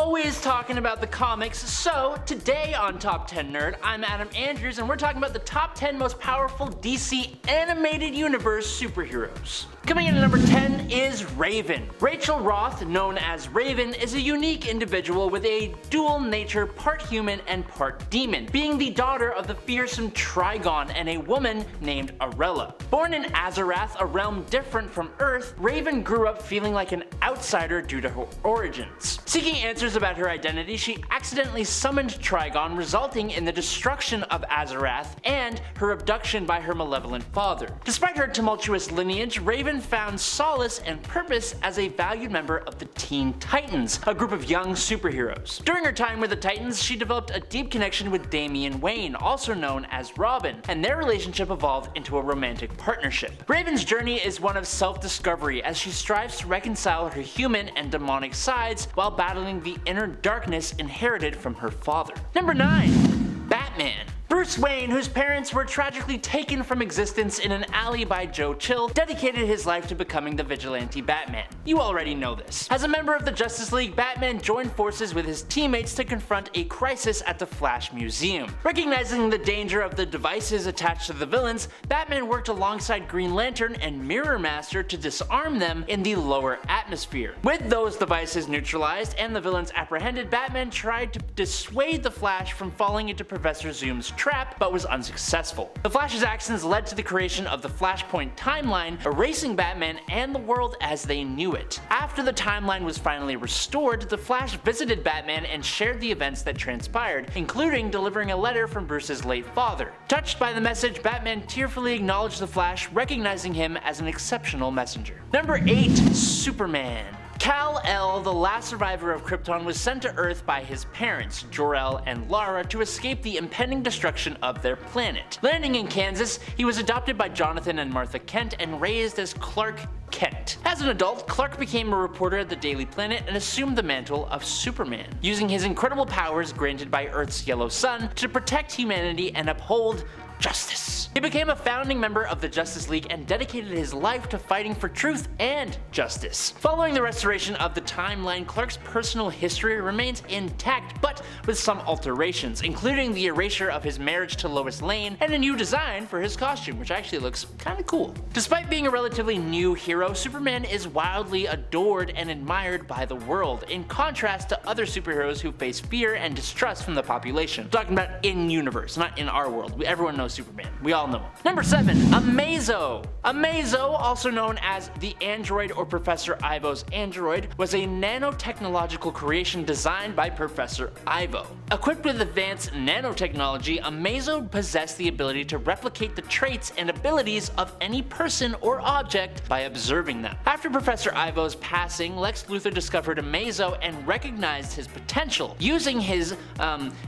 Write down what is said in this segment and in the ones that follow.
always talking about the comics, so today on Top 10 Nerd, I'm Adam Andrews and we're talking about the top 10 most powerful DC animated universe superheroes. Coming in at number 10 is Raven. Rachel Roth, known as Raven, is a unique individual with a dual nature, part human and part demon, being the daughter of the fearsome Trigon and a woman named Arella. Born in Azarath, a realm different from Earth, Raven grew up feeling like an outsider due to her origins. Seeking answers about her identity, she accidentally summoned Trigon, resulting in the destruction of Azarath and her abduction by her malevolent father. Despite her tumultuous lineage, Raven found solace and purpose as a valued member of the Teen Titans, a group of young superheroes. During her time with the Titans, she developed a deep connection with Damian Wayne, also known as Robin, and their relationship evolved into a romantic partnership. Raven's journey is one of self-discovery as she strives to reconcile her human and demonic sides while battling the inner darkness inherited from her father. Number 9. Batman. Bruce Wayne, whose parents were tragically taken from existence in an alley by Joe Chill, dedicated his life to becoming the vigilante Batman. You already know this. As a member of the Justice League, Batman joined forces with his teammates to confront a crisis at the Flash Museum. Recognizing the danger of the devices attached to the villains, Batman worked alongside Green Lantern and Mirror Master to disarm them in the lower atmosphere. With those devices neutralized and the villains apprehended, Batman tried to dissuade the Flash from falling into Professor Zoom's trap, but was unsuccessful. The Flash's actions led to the creation of the Flashpoint timeline, erasing Batman and the world as they knew it. After the timeline was finally restored, the Flash visited Batman and shared the events that transpired, including delivering a letter from Bruce's late father. Touched by the message, Batman tearfully acknowledged the Flash, recognizing him as an exceptional messenger. Number 8. Superman. Kal-El, the last survivor of Krypton, was sent to Earth by his parents, Jor-El and Lara, to escape the impending destruction of their planet. Landing in Kansas, he was adopted by Jonathan and Martha Kent and raised as Clark Kent. As an adult, Clark became a reporter at the Daily Planet and assumed the mantle of Superman, using his incredible powers granted by Earth's yellow sun to protect humanity and uphold justice. He became a founding member of the Justice League and dedicated his life to fighting for truth and justice. Following the restoration of the timeline, Clark's personal history remains intact, but with some alterations, including the erasure of his marriage to Lois Lane and a new design for his costume, which actually looks kinda cool. Despite being a relatively new hero, Superman is wildly adored and admired by the world, in contrast to other superheroes who face fear and distrust from the population. I'm talking about in-universe, not in our world. Everyone knows Superman. We all know him. Number 7. Amazo. Amazo, also known as the Android or Professor Ivo's android, was a nanotechnological creation designed by Professor Ivo. Equipped with advanced nanotechnology, Amazo possessed the ability to replicate the traits and abilities of any person or object by observing them. After Professor Ivo's passing, Lex Luthor discovered Amazo and recognized his potential, using his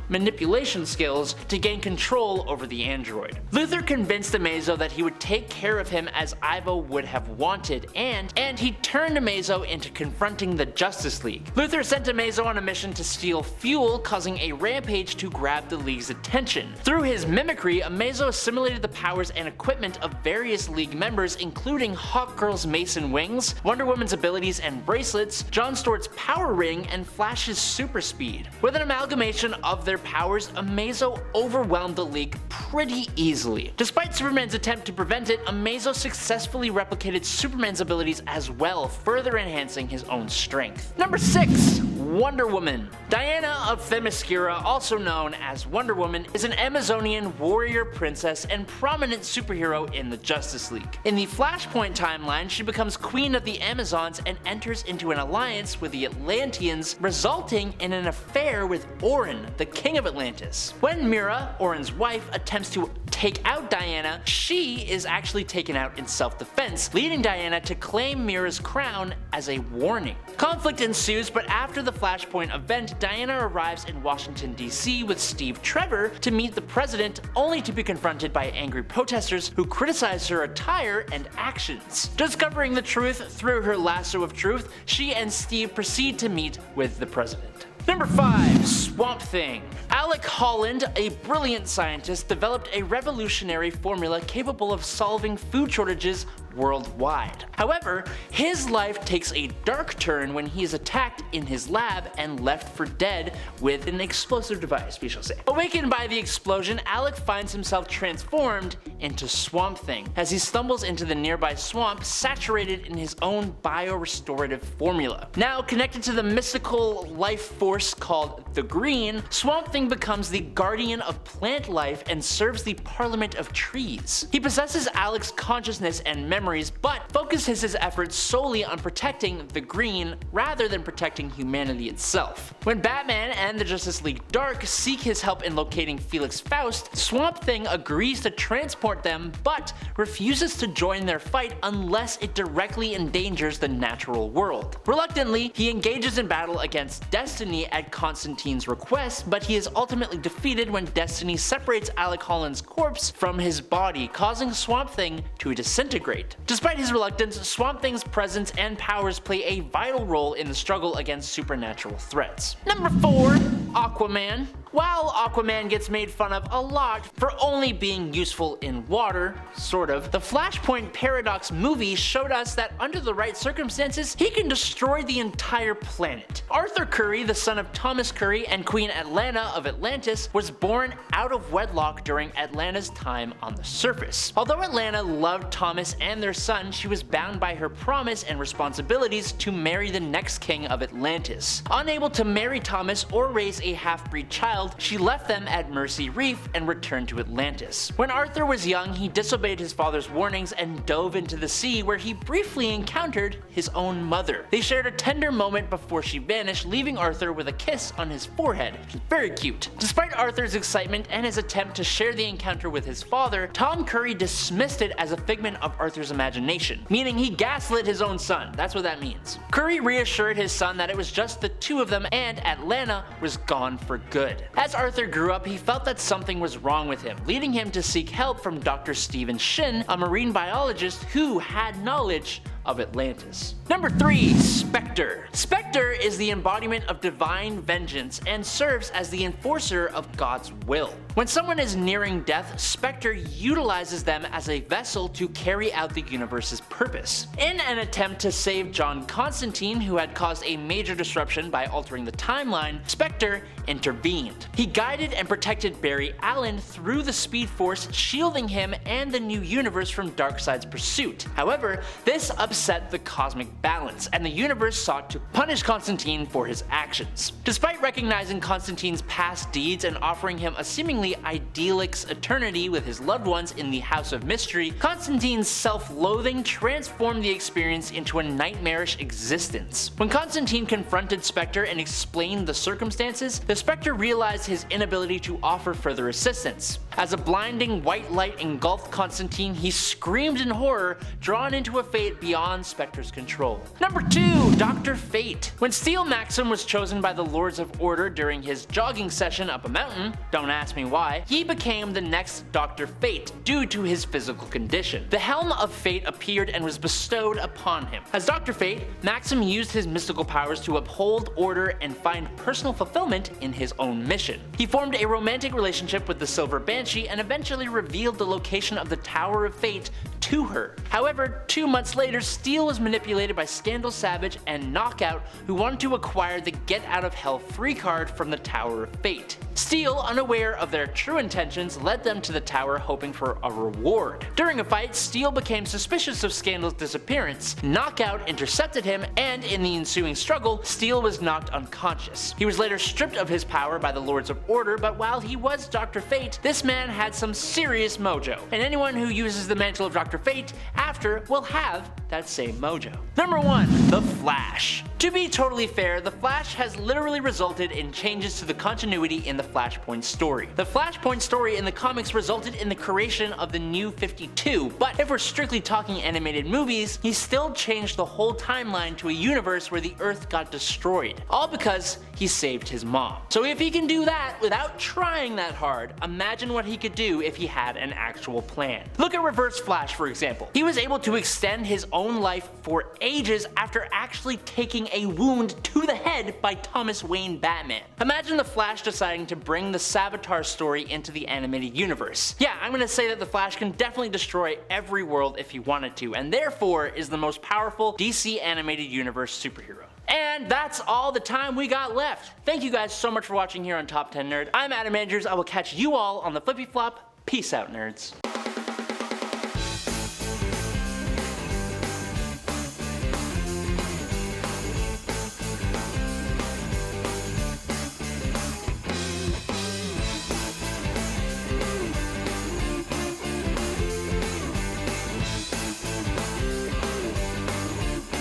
manipulation skills to gain control over the android. Luthor convinced Amazo that he would take care of him as Ivo would have wanted, and he turned Amazo into confronting the Justice League. Luthor sent Amazo on a mission to steal fuel, causing a rampage to grab the League's attention. Through his mimicry, Amazo assimilated the powers and equipment of various League members, including Hawkgirl's mason wings, Wonder Woman's abilities and bracelets, John Stewart's power ring, and Flash's super speed. With an amalgamation of their powers, Amazo overwhelmed the League pretty easily. Despite Superman's attempt to prevent it, Amazo successfully replicated Superman's abilities as well, further enhancing his own strength. Number 6. Wonder Woman. Diana of Themyscira, also known as Wonder Woman, is an Amazonian warrior princess and prominent superhero in the Justice League. In the Flashpoint timeline, she becomes Queen of the Amazons and enters into an alliance with the Atlanteans, resulting in an affair with Orin, the King of Atlantis. When Mira, Orin's wife, attempts to take out Diana, she is actually taken out in self-defense, leading Diana to claim Mira's crown as a warning. Conflict ensues, but after the Flashpoint event, Diana arrives in Washington, D.C. with Steve Trevor to meet the president, only to be confronted by angry protesters who criticize her attire and actions. Discovering the truth through her lasso of truth, she and Steve proceed to meet with the president. Number 5. Swamp Thing. Alec Holland, a brilliant scientist, developed a revolutionary formula capable of solving food shortages worldwide. However, his life takes a dark turn when he is attacked in his lab and left for dead with an explosive device, we shall say. Awakened by the explosion, Alec finds himself transformed into Swamp Thing as he stumbles into the nearby swamp saturated in his own biorestorative formula. Now connected to the mystical life force called the Green, Swamp Thing becomes the guardian of plant life and serves the Parliament of Trees. He possesses Alec's consciousness and memories, but focuses his efforts solely on protecting the Green rather than protecting humanity itself. When Batman and the Justice League Dark seek his help in locating Felix Faust, Swamp Thing agrees to transport them but refuses to join their fight unless it directly endangers the natural world. Reluctantly, he engages in battle against Destiny at Constantine's request, but he is ultimately defeated when Destiny separates Alec Holland's corpse from his body, causing Swamp Thing to disintegrate. Despite his reluctance, Swamp Thing's presence and powers play a vital role in the struggle against supernatural threats. Number 4. Aquaman. While Aquaman gets made fun of a lot for only being useful in water, sort of, the Flashpoint Paradox movie showed us that under the right circumstances, he can destroy the entire planet. Arthur Curry, the son of Thomas Curry and Queen Atlanta of Atlantis, was born out of wedlock during Atlanta's time on the surface. Although Atlanta loved Thomas and their son, she was bound by her promise and responsibilities to marry the next king of Atlantis. Unable to marry Thomas or raise a half-breed child, she left them at Mercy Reef and returned to Atlantis. When Arthur was young, he disobeyed his father's warnings and dove into the sea, where he briefly encountered his own mother. They shared a tender moment before she vanished, leaving Arthur with a kiss on his forehead. Very cute. Despite Arthur's excitement and his attempt to share the encounter with his father, Tom Curry dismissed it as a figment of Arthur's imagination, meaning he gaslit his own son. That's what that means. Curry reassured his son that it was just the two of them and Atlanta was gone for good. As Arthur grew up, he felt that something was wrong with him, leading him to seek help from Dr. Stephen Shin, a marine biologist who had knowledge of Atlantis. Number 3. Spectre. Spectre is the embodiment of divine vengeance and serves as the enforcer of God's will. When someone is nearing death, Spectre utilizes them as a vessel to carry out the universe's purpose. In an attempt to save John Constantine, who had caused a major disruption by altering the timeline, Spectre intervened. He guided and protected Barry Allen through the Speed Force, shielding him and the new universe from Darkseid's pursuit. However, this upset the cosmic balance, and the universe sought to punish Constantine for his actions. Despite recognizing Constantine's past deeds and offering him a seemingly idyllic eternity with his loved ones in the House of Mystery, Constantine's self-loathing transformed the experience into a nightmarish existence. When Constantine confronted Spectre and explained the circumstances, the Spectre realized his inability to offer further assistance. As a blinding white light engulfed Constantine, he screamed in horror, drawn into a fate beyond Spectre's control. Number 2. Dr. Fate. When Steel Maxim was chosen by the Lords of Order during his jogging session up a mountain, don't ask me why, he became the next Dr. Fate due to his physical condition. The Helm of Fate appeared and was bestowed upon him. As Dr. Fate, Maxim used his mystical powers to uphold order and find personal fulfillment in his own mission. He formed a romantic relationship with the Silver Banshee and eventually revealed the location of the Tower of Fate to her. However, 2 months later, Steel was manipulated by Scandal Savage and Knockout, who wanted to acquire the Get Out of Hell free card from the Tower of Fate. Steel, unaware of their true intentions, led them to the tower hoping for a reward. During a fight, Steel became suspicious of Scandal's disappearance. Knockout intercepted him, and in the ensuing struggle, Steel was knocked unconscious. He was later stripped of his power by the Lords of Order, but while he was Dr. Fate, this man had some serious mojo, and anyone who uses the mantle of Dr. Fate after will have that same mojo. Number 1. The Flash. To be totally fair, The Flash has literally resulted in changes to the continuity in the Flashpoint story. The Flashpoint story in the comics resulted in the creation of the New 52, but if we're strictly talking animated movies, he still changed the whole timeline to a universe where the Earth got destroyed, all because he saved his mom. So if he can do that without trying that hard, imagine what he could do if he had an actual plan. Look at Reverse Flash, for example. He was able to extend his own life for ages after actually taking a wound to the head by Thomas Wayne Batman. Imagine the Flash deciding to to bring the Savitar story into the animated universe. Yeah, I'm gonna say that the Flash can definitely destroy every world if he wanted to, and therefore is the most powerful DC animated universe superhero. And that's all the time we got left. Thank you guys so much for watching here on Top 10 Nerd. I'm Adam Andrews. I will catch you all on the flippy flop. Peace out, nerds.